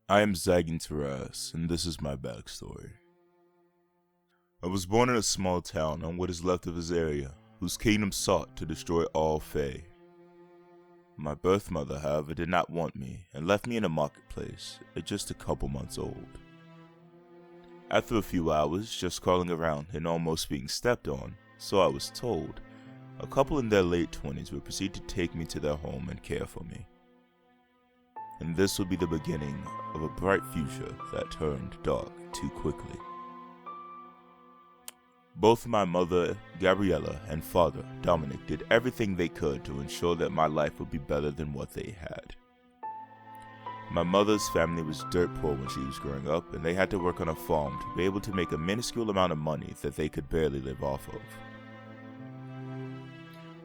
I am Zaigan Tarras, and this is my backstory. I was born in a small town on what is left of his area, whose kingdom sought to destroy all Fae. My birth mother, however, did not want me, and left me in a marketplace at just a couple months old. After a few hours just crawling around and almost being stepped on, so I was told, a couple in their late 20s would proceed to take me to their home and care for me. And this would be the beginning of a bright future that turned dark too quickly. Both my mother, Gabriella, and father, Dominic, did everything they could to ensure that my life would be better than what they had. My mother's family was dirt poor when she was growing up, and they had to work on a farm to be able to make a minuscule amount of money that they could barely live off of.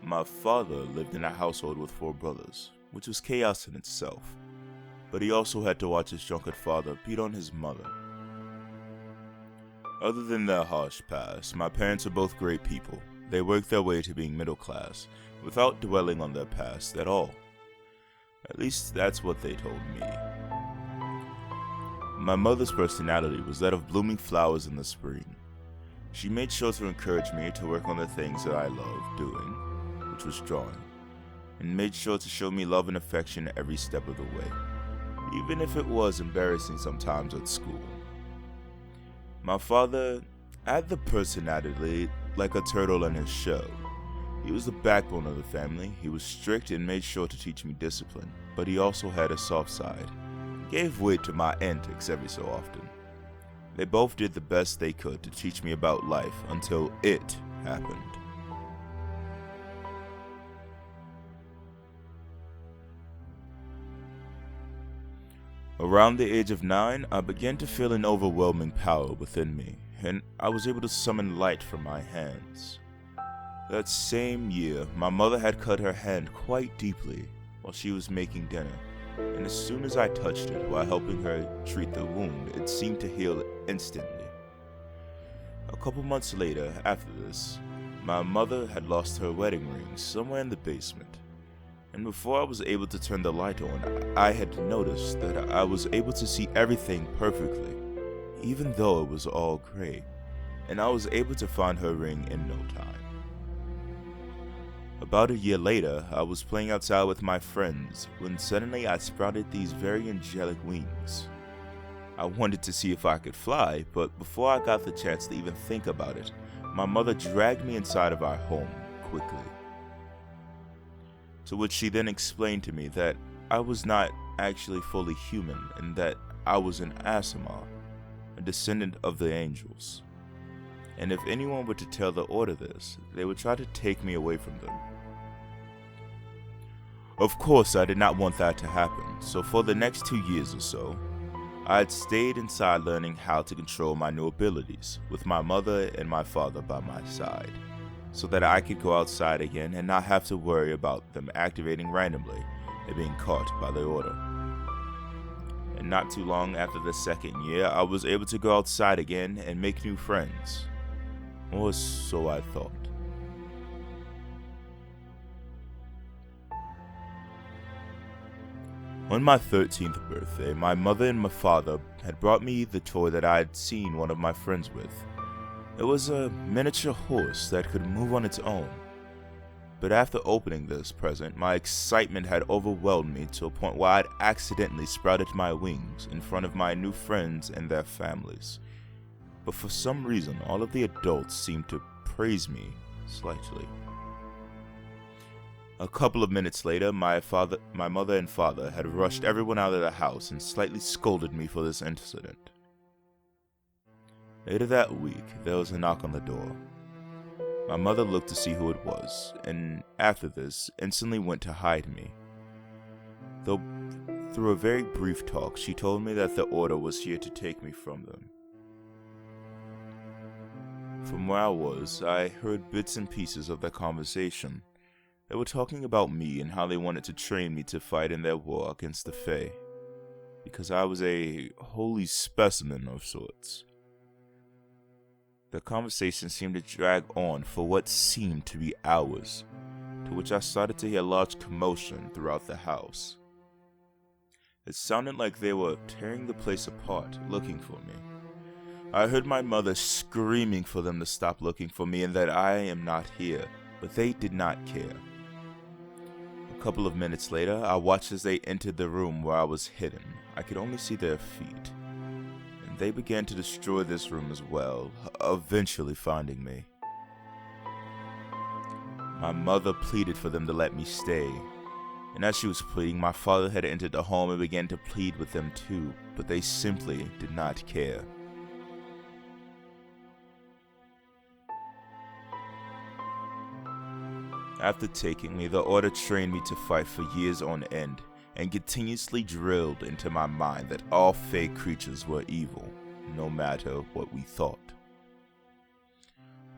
My father lived in a household with 4 brothers, which was chaos in itself, but he also had to watch his drunken father beat on his mother. Other than their harsh past, my parents were both great people. They worked their way to being middle class, without dwelling on their past at all. At least that's what they told me. My mother's personality was that of blooming flowers in the spring. She made sure to encourage me to work on the things that I loved doing, which was drawing, and made sure to show me love and affection every step of the way, even if it was embarrassing sometimes at school. My father had the personality like a turtle in his shell. He was the backbone of the family. He was strict and made sure to teach me discipline, but he also had a soft side. He gave weight to my antics every so often. They both did the best they could to teach me about life until it happened. Around the age of 9, I began to feel an overwhelming power within me, and I was able to summon light from my hands. That same year, my mother had cut her hand quite deeply while she was making dinner, and as soon as I touched it while helping her treat the wound, it seemed to heal instantly. A couple months later, after this, my mother had lost her wedding ring somewhere in the basement. And before I was able to turn the light on, I had noticed that I was able to see everything perfectly, even though it was all gray, and I was able to find her ring in no time. About a year later, I was playing outside with my friends when suddenly I sprouted these very angelic wings. I wanted to see if I could fly, but before I got the chance to even think about it, my mother dragged me inside of our home quickly. To which she then explained to me that I was not actually fully human and that I was an Asimar, a descendant of the angels. And if anyone were to tell the Order this, they would try to take me away from them. Of course, I did not want that to happen, so for the next 2 years or so, I had stayed inside learning how to control my new abilities, with my mother and my father by my side, so that I could go outside again and not have to worry about them activating randomly and being caught by the Order. And not too long after the second year, I was able to go outside again and make new friends. Or so I thought. On my 13th birthday, my mother and my father had brought me the toy that I had seen one of my friends with. It was a miniature horse that could move on its own. But after opening this present, my excitement had overwhelmed me to a point where I had accidentally sprouted my wings in front of my new friends and their families. But for some reason, all of the adults seemed to praise me slightly. A couple of minutes later, my mother and father had rushed everyone out of the house and slightly scolded me for this incident. Later that week, there was a knock on the door. My mother looked to see who it was, and after this, instantly went to hide me. Though through a very brief talk, she told me that the Order was here to take me from them. From where I was, I heard bits and pieces of their conversation. They were talking about me and how they wanted to train me to fight in their war against the Fae, because I was a holy specimen of sorts. The conversation seemed to drag on for what seemed to be hours, to which I started to hear large commotion throughout the house. It sounded like they were tearing the place apart, looking for me. I heard my mother screaming for them to stop looking for me and that I am not here, but they did not care. A couple of minutes later, I watched as they entered the room where I was hidden. I could only see their feet. And they began to destroy this room as well, eventually finding me. My mother pleaded for them to let me stay. And as she was pleading, my father had entered the home and began to plead with them too, but they simply did not care. After taking me, the Order trained me to fight for years on end, and continuously drilled into my mind that all Fae creatures were evil, no matter what we thought.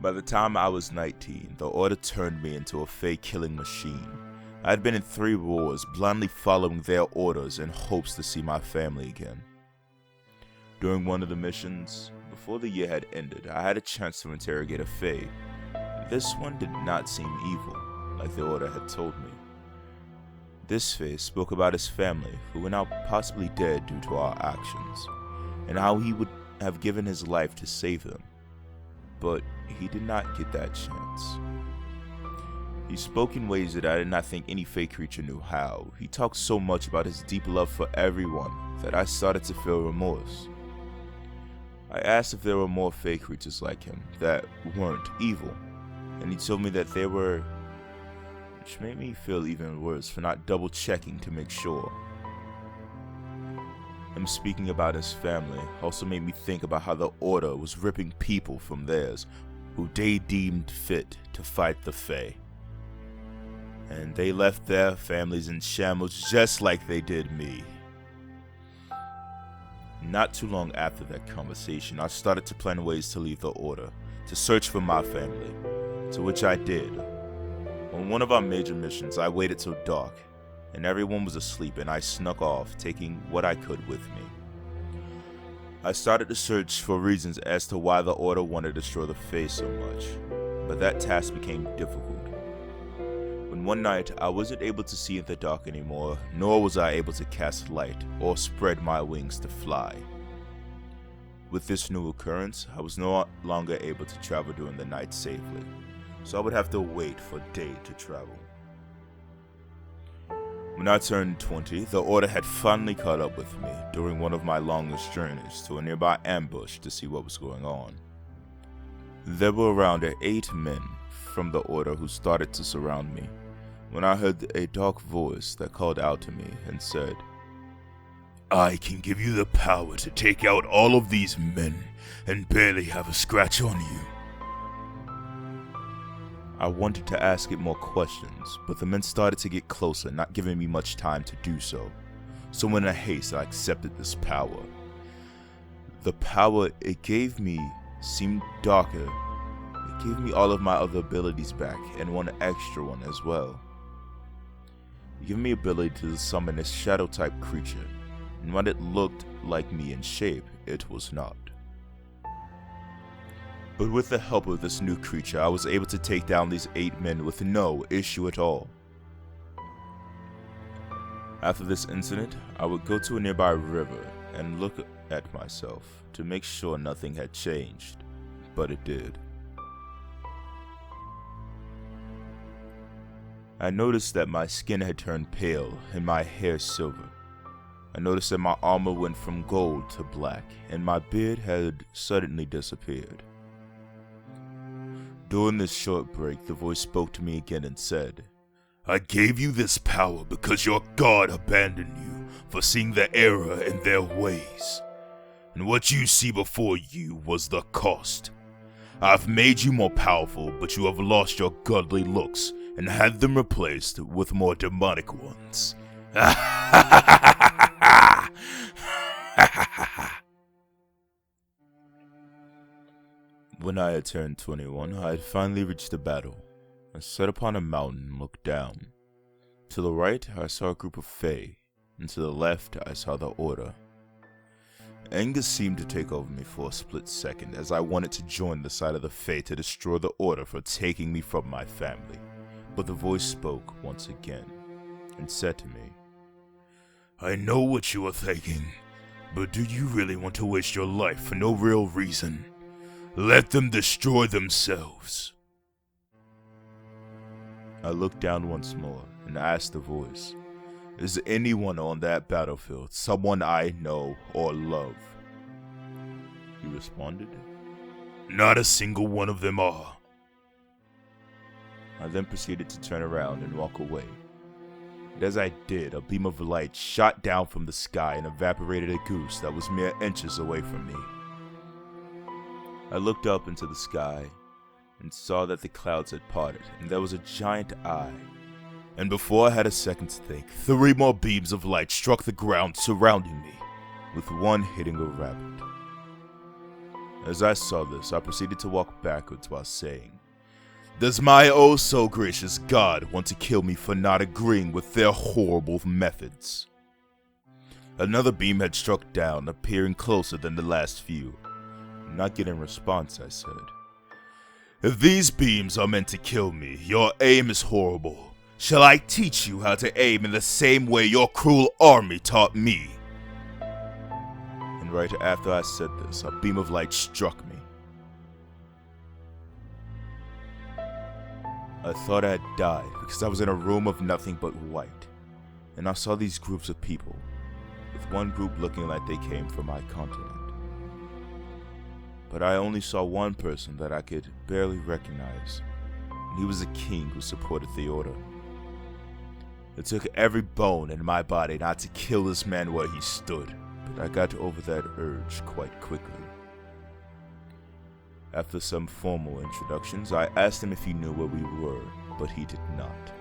By the time I was 19, the Order turned me into a Fae killing machine. I had been in 3 wars, blindly following their orders in hopes to see my family again. During one of the missions, before the year had ended, I had a chance to interrogate a Fae. This one did not seem evil, like the Order had told me. This Fae spoke about his family, who were now possibly dead due to our actions, and how he would have given his life to save them. But he did not get that chance. He spoke in ways that I did not think any Fae creature knew how. He talked so much about his deep love for everyone that I started to feel remorse. I asked if there were more Fae creatures like him that weren't evil, and he told me that there were, which made me feel even worse for not double checking to make sure. Him speaking about his family also made me think about how the Order was ripping people from theirs who they deemed fit to fight the Fae. And they left their families in shambles just like they did me. Not too long after that conversation, I started to plan ways to leave the Order, to search for my family, to which I did. On one of our major missions, I waited till dark, and everyone was asleep, and I snuck off, taking what I could with me. I started to search for reasons as to why the Order wanted to destroy the Fae so much, but that task became difficult. When one night, I wasn't able to see in the dark anymore, nor was I able to cast light or spread my wings to fly. With this new occurrence, I was no longer able to travel during the night safely, so I would have to wait for day to travel. When I turned 20, the Order had finally caught up with me during one of my longest journeys to a nearby ambush to see what was going on. There were around 8 men from the Order who started to surround me, when I heard a dark voice that called out to me and said, "I can give you the power to take out all of these men and barely have a scratch on you." I wanted to ask it more questions, but the men started to get closer, not giving me much time to do so. So in a haste, I accepted this power. The power it gave me seemed darker. It gave me all of my other abilities back, and one extra one as well. It gave me the ability to summon a shadow-type creature, and when it looked like me in shape, it was not. But with the help of this new creature, I was able to take down these 8 men with no issue at all. After this incident, I would go to a nearby river and look at myself to make sure nothing had changed, but it did. I noticed that my skin had turned pale and my hair silver. I noticed that my armor went from gold to black, and my beard had suddenly disappeared. During this short break, the voice spoke to me again and said, "I gave you this power because your God abandoned you for seeing the error in their ways. And what you see before you was the cost. I've made you more powerful, but you have lost your godly looks and had them replaced with more demonic ones." When I had turned 21, I had finally reached the battle. I sat upon a mountain and looked down. To the right, I saw a group of Fae, and to the left, I saw the Order. Anger seemed to take over me for a split second as I wanted to join the side of the Fae to destroy the Order for taking me from my family. But the voice spoke once again and said to me, I know what you are thinking, but do you really want to waste your life for no real reason? Let them destroy themselves. I looked down once more and asked the voice, is anyone on that battlefield someone I know or love? He responded, not a single one of them are. I then proceeded to turn around and walk away. And as I did, a beam of light shot down from the sky and evaporated a goose that was mere inches away from me. I looked up into the sky and saw that the clouds had parted and there was a giant eye. And before I had a second to think, 3 more beams of light struck the ground surrounding me, with one hitting a rabbit. As I saw this, I proceeded to walk backwards while saying, does my oh so gracious God want to kill me for not agreeing with their horrible methods? Another beam had struck down, appearing closer than the last few. Not getting a response, I said, if these beams are meant to kill me, your aim is horrible. Shall I teach you how to aim in the same way your cruel army taught me? And right after I said this, a beam of light struck me. I thought I had died because I was in a room of nothing but white, and I saw these groups of people, with one group looking like they came from my continent. But I only saw one person that I could barely recognize, and he was a king who supported the order. It took every bone in my body not to kill this man where he stood, but I got over that urge quite quickly. After some formal introductions, I asked him if he knew where we were, but he did not.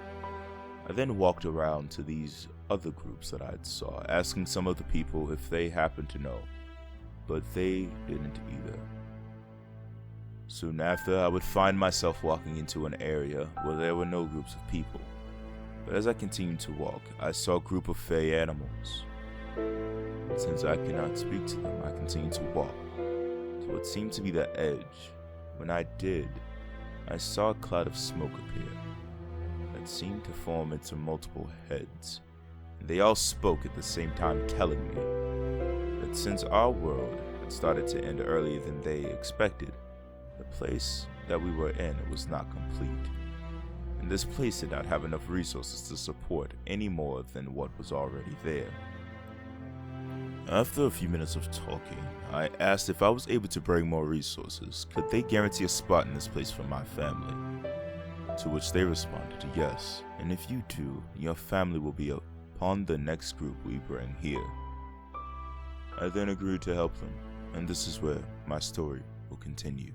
I then walked around to these other groups that I saw, asking some of the people if they happened to know, but they didn't either. Soon after, I would find myself walking into an area where there were no groups of people. But as I continued to walk, I saw a group of fey animals. And since I cannot speak to them, I continued to walk to what seemed to be the edge. When I did, I saw a cloud of smoke appear that seemed to form into multiple heads. And they all spoke at the same time, telling me that since our world had started to end earlier than they expected, the place that we were in was not complete. And this place did not have enough resources to support any more than what was already there. After a few minutes of talking, I asked if I was able to bring more resources, could they guarantee a spot in this place for my family? To which they responded, yes, and if you do, your family will be upon the next group we bring here. I then agreed to help them, and this is where my story will continue.